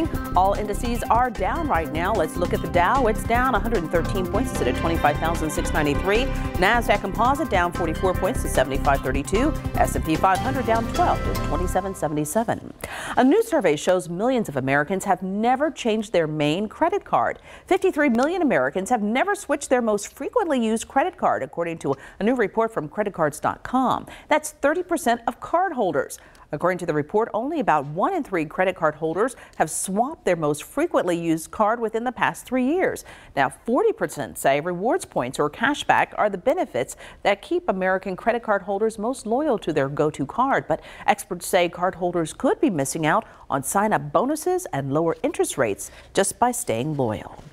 morning. All indices are down right now. Let's look at the Dow. It's down 113 points to 25,693. NASDAQ Composite down 44 points to 7532. S&P 500 down 12 to 2777. A new survey shows millions of Americans have never changed their main credit card. 53 million Americans have never switched their most frequently used credit card, according to a new report from creditcards.com. That's 30% of cardholders. According to the report, only about 1 in 3 credit card holders have swapped their most frequently used card within the past 3 years. Now, 40% say rewards points or cashback are the benefits that keep American credit card holders most loyal to their go-to card. But experts say cardholders could be missing out on sign-up bonuses and lower interest rates just by staying loyal.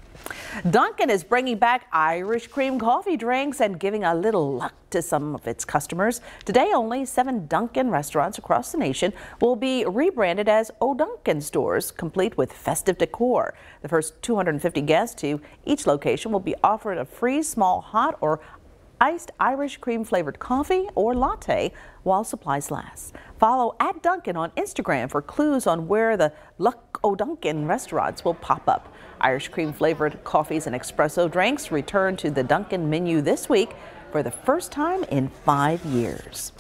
Dunkin' is bringing back Irish cream coffee drinks and giving a little luck to some of its customers. Today, only 7 Dunkin' restaurants across the nation will be rebranded as O'Dunkin' stores, complete with festive decor. The first 250 guests to each location will be offered a free small hot or iced Irish cream flavored coffee or latte while supplies last. Follow @Dunkin' on Instagram for clues on where the Luck O'Dunkin' restaurants will pop up. Irish cream flavored coffees and espresso drinks return to the Dunkin' menu this week for the first time in 5 years.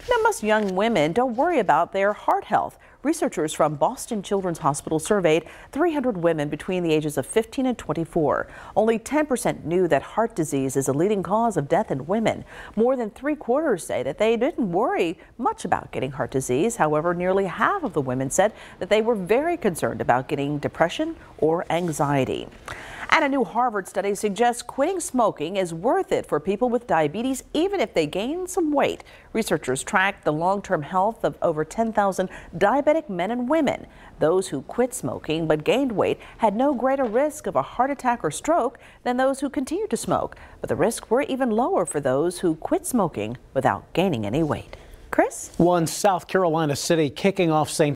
Now, most young women don't worry about their heart health. Researchers from Boston Children's Hospital surveyed 300 women between the ages of 15 and 24. Only 10% knew that heart disease is a leading cause of death in women. More than 3/4 say that they didn't worry much about getting heart disease. However, nearly half of the women said that they were very concerned about getting depression or anxiety. And a new Harvard study suggests quitting smoking is worth it for people with diabetes, even if they gain some weight. Researchers tracked the long-term health of over 10,000 diabetic men and women. Those who quit smoking but gained weight had no greater risk of a heart attack or stroke than those who continued to smoke. But the risks were even lower for those who quit smoking without gaining any weight. Chris? One South Carolina city kicking off St.